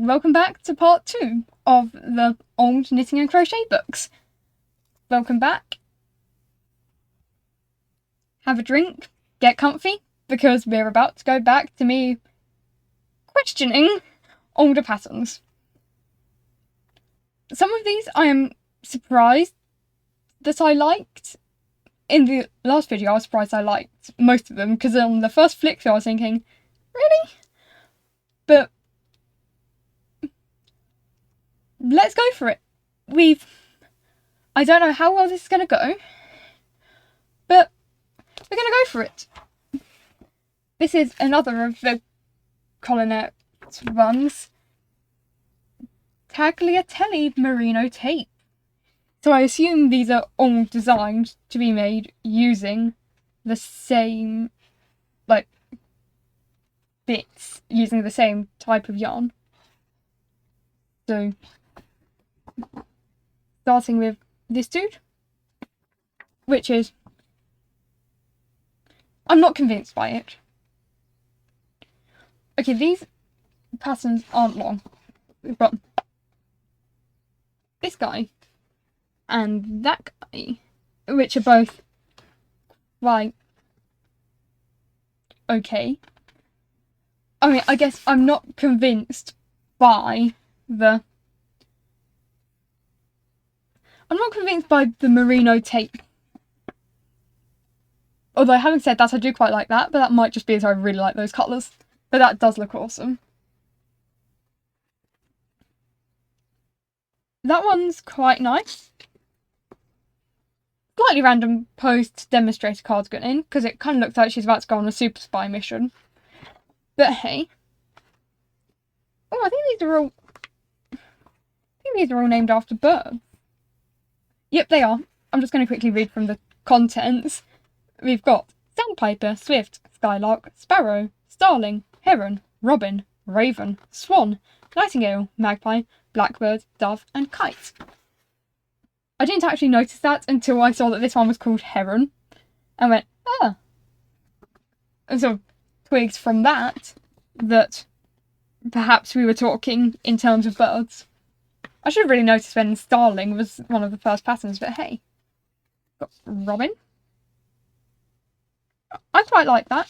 welcome back to part 2 of the old knitting and crochet books. Welcome back. Have a drink, get comfy, because we're about to go back to me questioning older patterns. Some of these I am surprised that I liked. In the last video I was surprised I liked most of them, because on the first flick through I was thinking, really? But let's go for it. I don't know how well this is going to go, but we're going to go for it. This is another of the Collinette ones. Tagliatelle merino tape. So I assume these are all designed to be made using the same, bits, using the same type of yarn. So, starting with this dude, which is, I'm not convinced by it. Okay, these patterns aren't long. We've got this guy and that guy, which are both quite okay. I mean, I guess I'm not convinced by the merino tape. Although, having said that, I do quite like that, but that might just be as I really like those colours. But that does look awesome. That one's quite nice. Slightly random post demonstrator cardigan in, because it kind of looks like she's about to go on a super spy mission. But hey. Oh, I think these are all named after birds. Yep, they are. I'm just going to quickly read from the contents. We've got sandpiper, swift, skylark, sparrow, starling, heron, robin, raven, swan, nightingale, magpie, blackbird, dove, and kite. I didn't actually notice that until I saw that this one was called heron, and went, ah. And sort of twigged from that perhaps we were talking in terms of birds. I should have really noticed when starling was one of the first patterns, but hey. Got robin. I quite like that.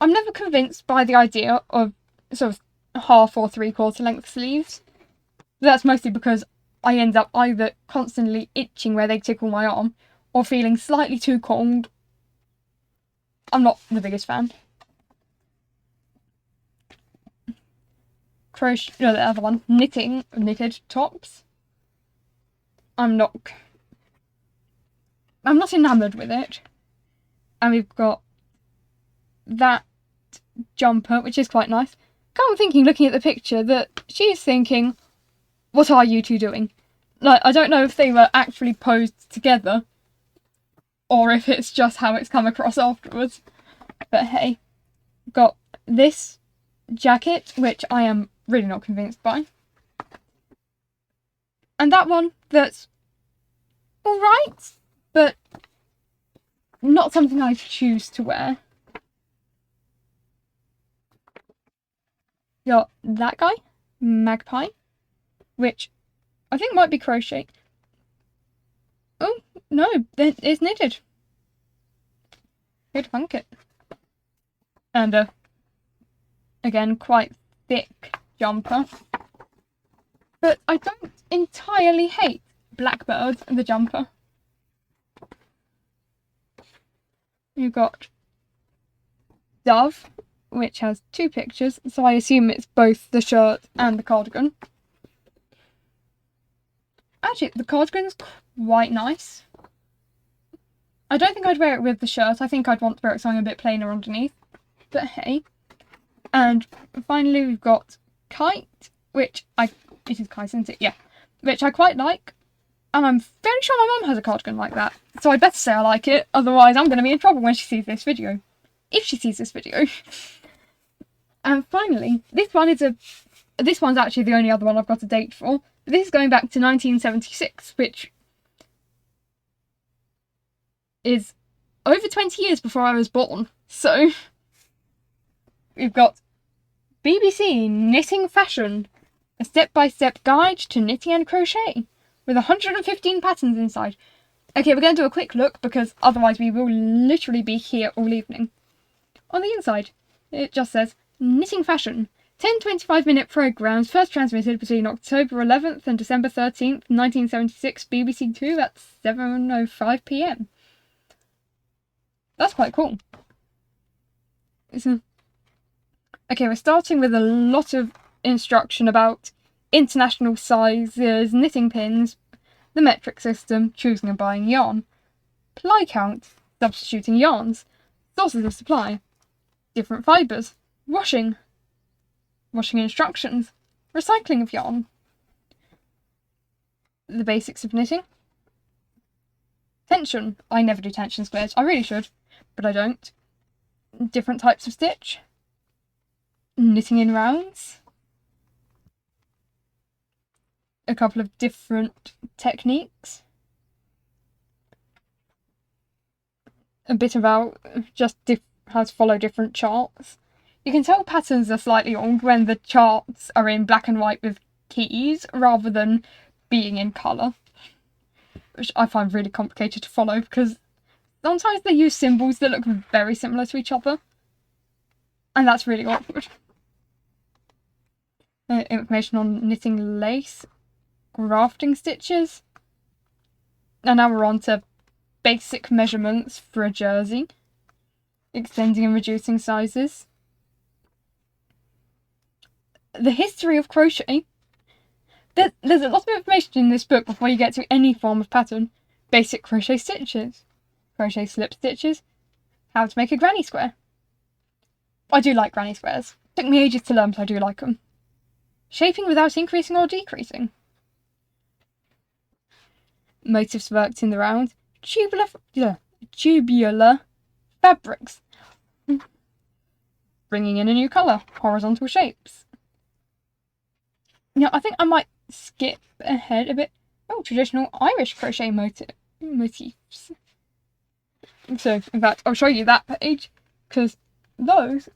I'm never convinced by the idea of sort of half or 3/4 length sleeves. That's mostly because I end up either constantly itching where they tickle my arm, or feeling slightly too cold. I'm not the biggest fan. Crochet, no, the other one, knitted tops. I'm not enamoured with it. And we've got that jumper, which is quite nice. I'm thinking, looking at the picture, that she's thinking, what are you two doing? I don't know if they were actually posed together, or if it's just how it's come across afterwards. But hey, got this jacket, which I am really not convinced by. And that one that's alright, but not something I choose to wear. Got that guy, magpie, which I think might be crochet. Oh, no, it's knitted. Good funk it. And again, quite thick jumper. But I don't entirely hate Blackbird, the jumper. You've got Dove, which has 2 pictures, so I assume it's both the shirt and the cardigan. Actually, the cardigan's quite nice. I don't think I'd wear it with the shirt. I think I'd want to wear it something a bit plainer underneath. But hey. And finally we've got Kite, which it is Kite, isn't it? Yeah. Which I quite like. And I'm fairly sure my mum has a cardigan like that. So I'd better say I like it, otherwise I'm going to be in trouble when she sees this video. If she sees this video. And finally, this one's actually the only other one I've got a date for. This is going back to 1976, which is over 20 years before I was born. So we've got BBC Knitting Fashion, A step-by-step guide to knitting and crochet with 115 patterns inside. Okay, we're going to do a quick look because otherwise we will literally be here all evening. On the inside, it just says Knitting Fashion. 10 25-minute programmes first transmitted between October 11th and December 13th, 1976, BBC Two at 7:05 PM. That's quite cool. Okay, we're starting with a lot of instruction about international sizes, knitting pins, the metric system, choosing and buying yarn, ply count, substituting yarns, sources of supply, different fibres, washing instructions, recycling of yarn, the basics of knitting, tension. I never do tension squares. I really should, but I don't. Different types of stitch, knitting in rounds, a couple of different techniques, a bit about just how to follow different charts. You can tell patterns are slightly old when the charts are in black and white with keys rather than being in colour, which I find really complicated to follow because sometimes they use symbols that look very similar to each other, and that's really awkward. Information on knitting lace, grafting stitches, and now we're on to basic measurements for a jersey, extending and reducing sizes, the history of crochet. There's a lot of information in this book before you get to any form of pattern. Basic crochet stitches, crochet slip stitches, how to make a granny square. I do like granny squares. Took me ages to learn, but I do like them. Shaping without increasing or decreasing. Motifs worked in the round. Tubular fabrics. Bringing in a new colour. Horizontal shapes. Now, I think I might skip ahead a bit. Oh, traditional Irish crochet motifs. So, in fact, I'll show you that page, because those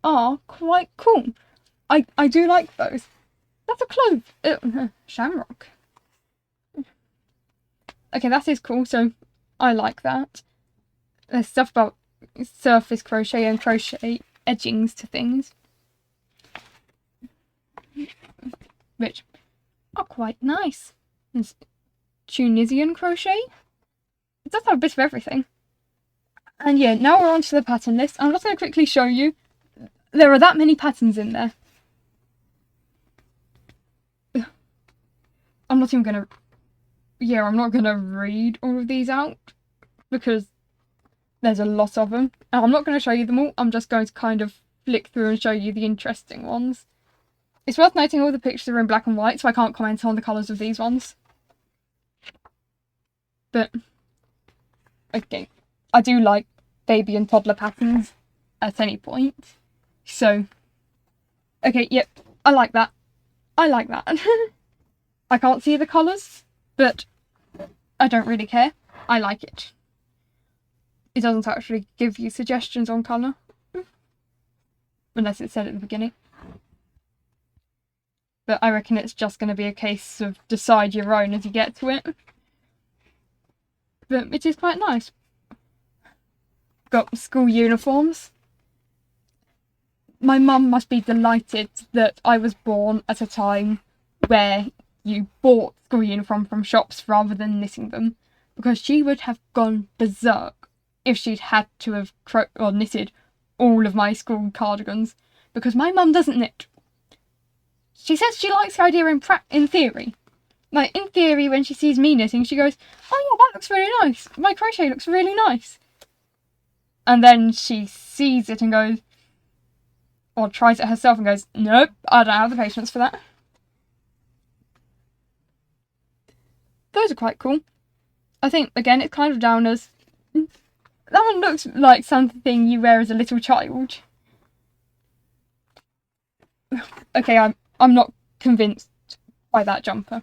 are quite cool. I do like those. That's a clove. Shamrock. Okay, that is cool, so I like that. There's stuff about surface crochet and crochet edgings to things, which are quite nice. There's Tunisian crochet. It does have a bit of everything. And yeah, now we're on to the pattern list. I'm just going to quickly show you. There are that many patterns in there. I'm not going to read all of these out because there's a lot of them. And I'm not going to show you them all. I'm just going to kind of flick through and show you the interesting ones. It's worth noting all the pictures are in black and white, so I can't comment on the colours of these ones. But, okay, I do like baby and toddler patterns at any point. So, okay, yep, I like that. I like that. I can't see the colours, but I don't really care. I like it. It doesn't actually give you suggestions on colour. Unless it said at the beginning. But I reckon it's just going to be a case of decide your own as you get to it. But it is quite nice. Got school uniforms. My mum must be delighted that I was born at a time where you bought school uniform from shops rather than knitting them, because she would have gone berserk if she'd had to have knitted all of my school cardigans, because my mum doesn't knit. She says she likes the idea in theory. Like, in theory, when she sees me knitting, she goes, oh yeah, that looks really nice. My crochet looks really nice. And then she sees it and goes, or tries it herself and goes, nope, I don't have the patience for that. Those are quite cool. I think, again, it's kind of down as... That one looks like something you wear as a little child. Okay, I'm not convinced by that jumper.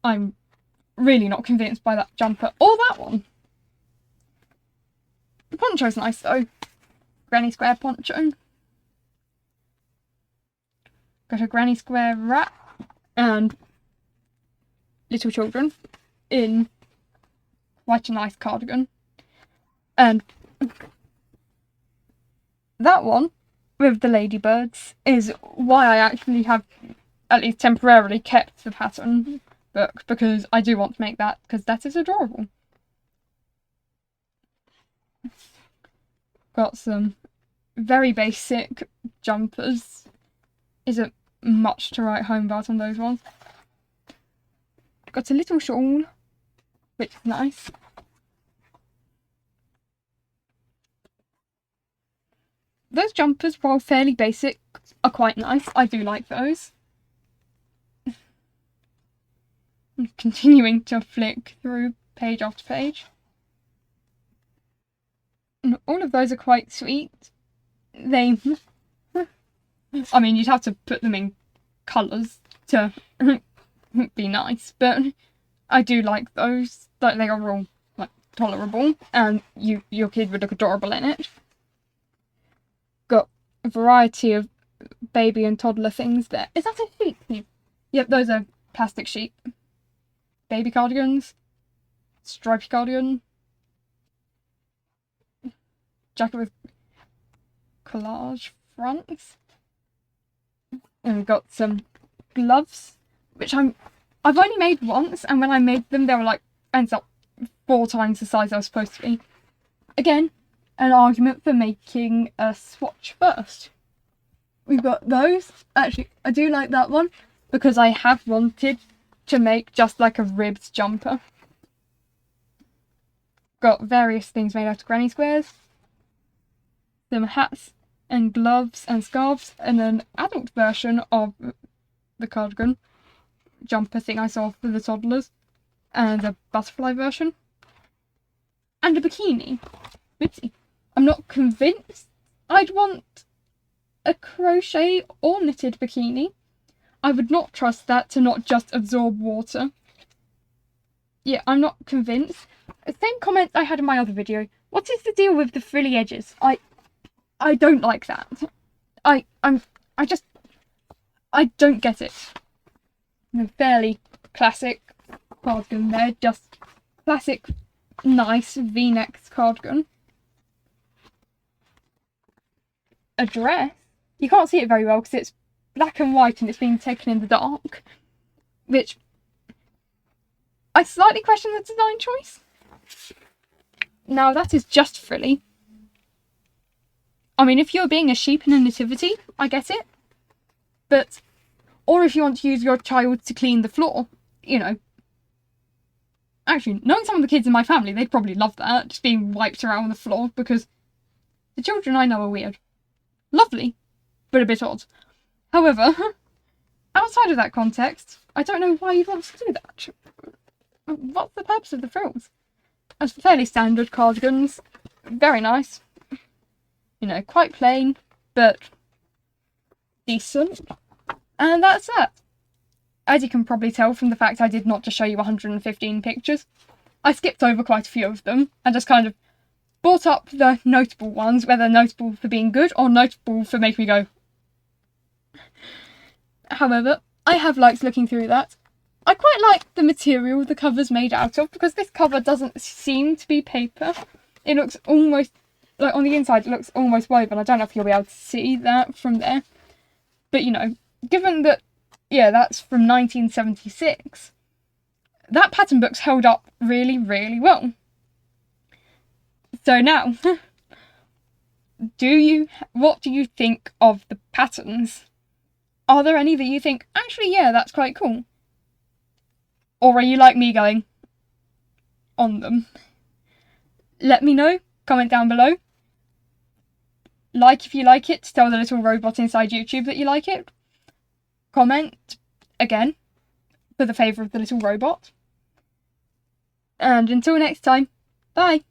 I'm really not convinced by that jumper. Or that one. The poncho's nice though. Granny square poncho. Got a granny square wrap and little children in quite a nice cardigan. And that one with the ladybirds is why I actually have, at least temporarily, kept the pattern book, because I do want to make that, because that is adorable. Got some very basic jumpers. Isn't much to write home about on those ones. Got a little shawl, which is nice. Those jumpers, while fairly basic, are quite nice. I do like those. I'm continuing to flick through page after page. And all of those are quite sweet. They... I mean, you'd have to put them in colours to be nice, but I do like those. Like, they are all, like, tolerable, and your kid would look adorable in it. Got a variety of baby and toddler things there. Is that a sheep? Yep, those are plastic sheep. Baby cardigans. Stripy cardigan. Jacket with collage fronts. And we've got some gloves, which I've only made once, and when I made them, they were like, ends up 4 times the size I was supposed to be. Again, an argument for making a swatch first. We've got those. Actually, I do like that one, because I have wanted to make just like a ribbed jumper. Got various things made out of granny squares. Some hats and gloves and scarves, and an adult version of the cardigan jumper thing I saw for the toddlers, and a butterfly version, and a bikini. Oopsie. I'm not convinced I'd want a crochet or knitted bikini. I would not trust that to not just absorb water. Yeah, I'm not convinced. Same comment I had in my other video. What is the deal with the frilly edges? I don't like that. I don't get it. A fairly classic cardigan there, just classic, nice V-neck cardigan. A dress. You can't see it very well because it's black and white and it's being taken in the dark, which I slightly question the design choice. Now that is just frilly. I mean, if you're being a sheep in a nativity, I get it. But, or if you want to use your child to clean the floor, you know. Actually, knowing some of the kids in my family, they'd probably love that, just being wiped around on the floor, because the children I know are weird. Lovely, but a bit odd. However, outside of that context, I don't know why you'd want to do that. What's the purpose of the frills? As fairly standard cardigans, very nice. You know, quite plain, but decent. And that's that. As you can probably tell from the fact I did not just show you 115 pictures, I skipped over quite a few of them and just kind of brought up the notable ones, whether notable for being good or notable for making me go. However, I have liked looking through that. I quite like the material the cover's made out of, because this cover doesn't seem to be paper. It looks almost, like on the inside it looks almost woven. I don't know if you'll be able to see that from there. But you know, given that, yeah, that's from 1976, that pattern book's held up really, really well. So now, what do you think of the patterns? Are there any that you think, actually, yeah, that's quite cool? Or are you like me going on them? Let me know, comment down below. Like if you like it, tell the little robot inside YouTube that you like it. Comment, again, for the favour of the little robot. And until next time, bye!